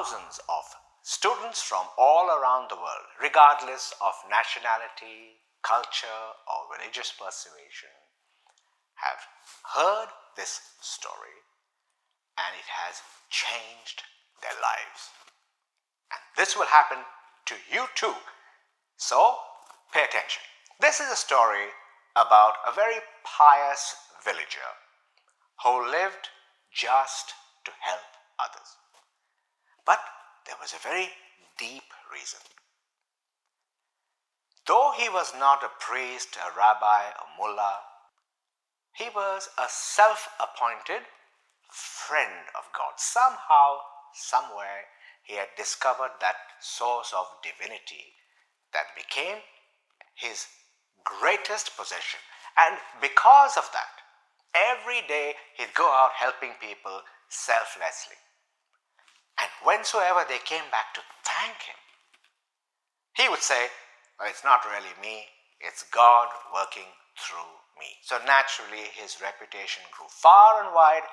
thousands of students from all around the world, regardless of nationality, culture, or religious persuasion, have heard this story and it has changed their lives. And this will happen to you too. So, pay attention. This is a story about a very pious villager who lived just to help others. But there was a very deep reason. Though he was not a priest, a rabbi, a mullah, he was a self-appointed friend of God. Somehow, somewhere, he had discovered that source of divinity that became his greatest possession. And because of that, every day he'd go out helping people selflessly. And whensoever they came back to thank him, he would say, well, it's not really me, it's God working through me. So naturally his reputation grew far and wide,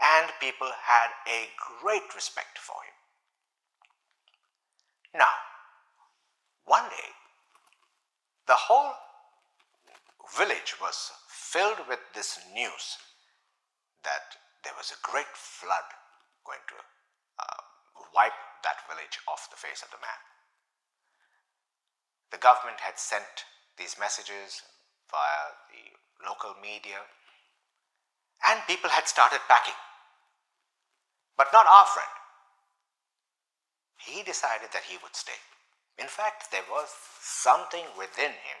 and people had a great respect for him. Now, one day, the whole village was filled with this news that there was a great flood going to wipe that village off the face of the map. The government had sent these messages via the local media, and people had started packing. But not our friend. He decided that he would stay. In fact, there was something within him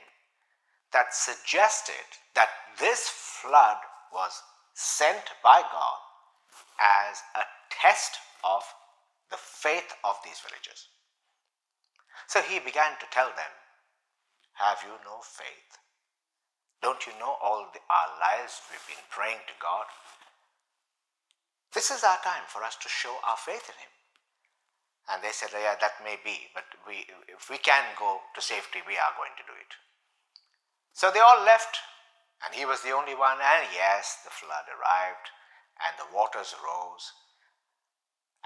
that suggested that this flood was sent by God as a test of the faith of these villagers. So he began to tell them, have you no faith? Don't you know all our lives we've been praying to God? This is our time for us to show our faith in him. And they said, yeah, that may be, but if we can go to safety, we are going to do it. So they all left, and he was the only one, and yes, the flood arrived, and the waters rose,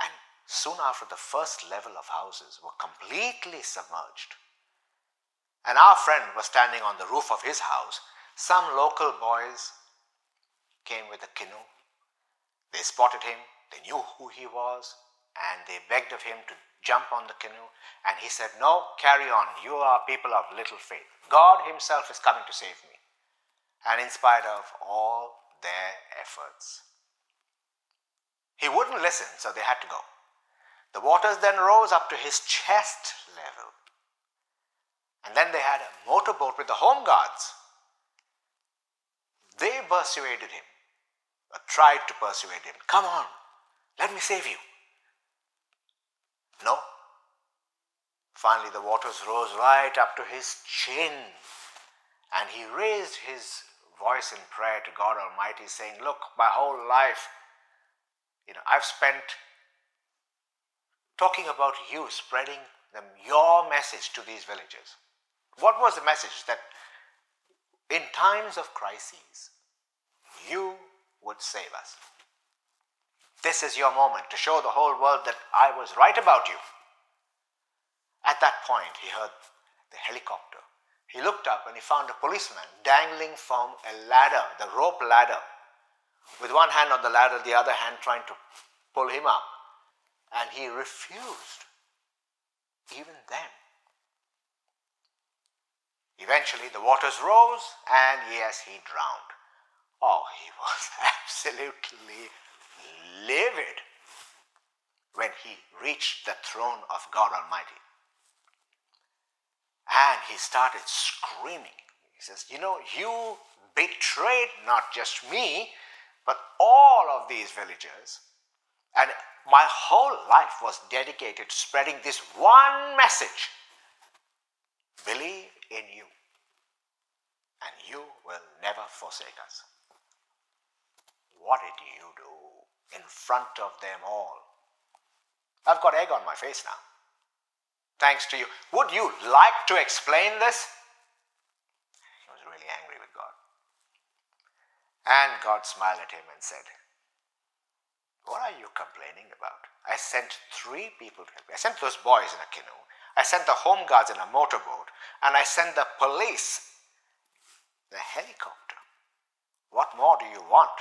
and soon after, the first level of houses were completely submerged. And our friend was standing on the roof of his house. Some local boys came with a canoe. They spotted him, they knew who he was, and they begged of him to jump on the canoe. And he said, no, carry on. You are people of little faith. God himself is coming to save me. And in spite of all their efforts, he wouldn't listen, so they had to go. The waters then rose up to his chest level. And then they had a motorboat with the home guards. They persuaded him, or tried to persuade him, come on, let me save you. No. Finally, the waters rose right up to his chin, and he raised his voice in prayer to God Almighty, saying, look, my whole life, I've spent talking about you, spreading your message to these villagers. What was the message? That in times of crises, you would save us. This is your moment to show the whole world that I was right about you. At that point, he heard the helicopter. He looked up and he found a policeman dangling from a ladder, the rope ladder, with one hand on the ladder, the other hand trying to pull him up. And he refused, even then. Eventually, the waters rose, and yes, he drowned. Oh, he was absolutely livid when he reached the throne of God Almighty. And he started screaming. He says, you betrayed not just me, but all of these villagers. And my whole life was dedicated to spreading this one message. Believe in you, and you will never forsake us. What did you do in front of them all? I've got egg on my face now. Thanks to you. Would you like to explain this? He was really angry with God. And God smiled at him and said, What are you complaining about? I sent 3 people to help me. I sent those boys in a canoe. I sent the home guards in a motorboat. And I sent the police in a helicopter. What more do you want?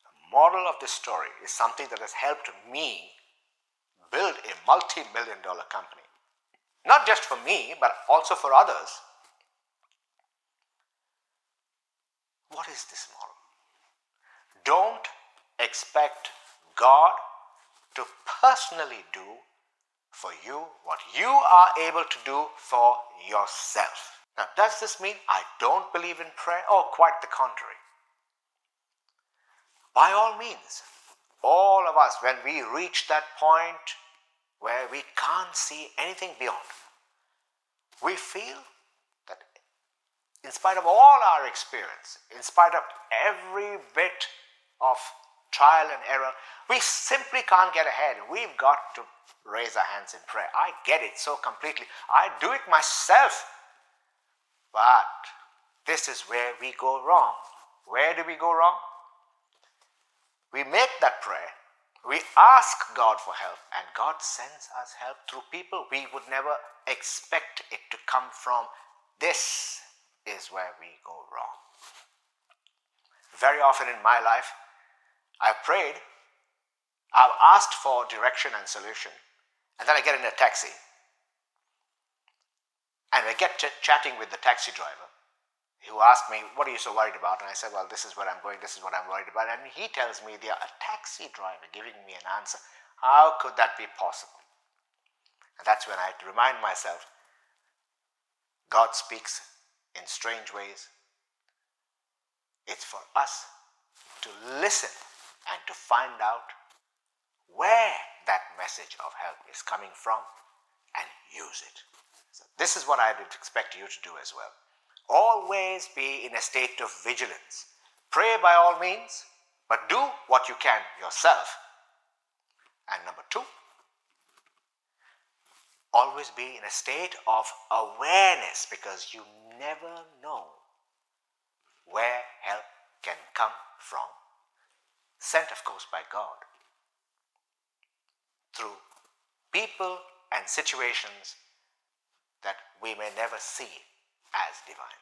The moral of this story is something that has helped me build a multi-million-dollar company. Not just for me, but also for others. What is this moral? Don't expect God to personally do for you what you are able to do for yourself. Now, does this mean I don't believe in prayer? Oh, quite the contrary. By all means, all of us, when we reach that point where we can't see anything beyond, we feel that in spite of all our experience, in spite of every bit of trial and error, we simply can't get ahead. We've got to raise our hands in prayer. I get it so completely. I do it myself. But this is where we go wrong. Where do we go wrong? We make that prayer. We ask God for help, and God sends us help through people we would never expect it to come from. This is where we go wrong. Very often in my life, I've prayed, I've asked for direction and solution, and then I get in a taxi, and I get chatting with the taxi driver, who asked me, what are you so worried about? And I said, well, this is where I'm going, this is what I'm worried about. And he tells me they are a taxi driver giving me an answer. How could that be possible? And that's when I had to remind myself, God speaks in strange ways. It's for us to listen and to find out where that message of help is coming from and use it. So this is what I would expect you to do as well. Always be in a state of vigilance. Pray by all means, but do what you can yourself. And number 2, always be in a state of awareness, because you never know where help can come from. Sent, of course, by God through people and situations that we may never see as divine.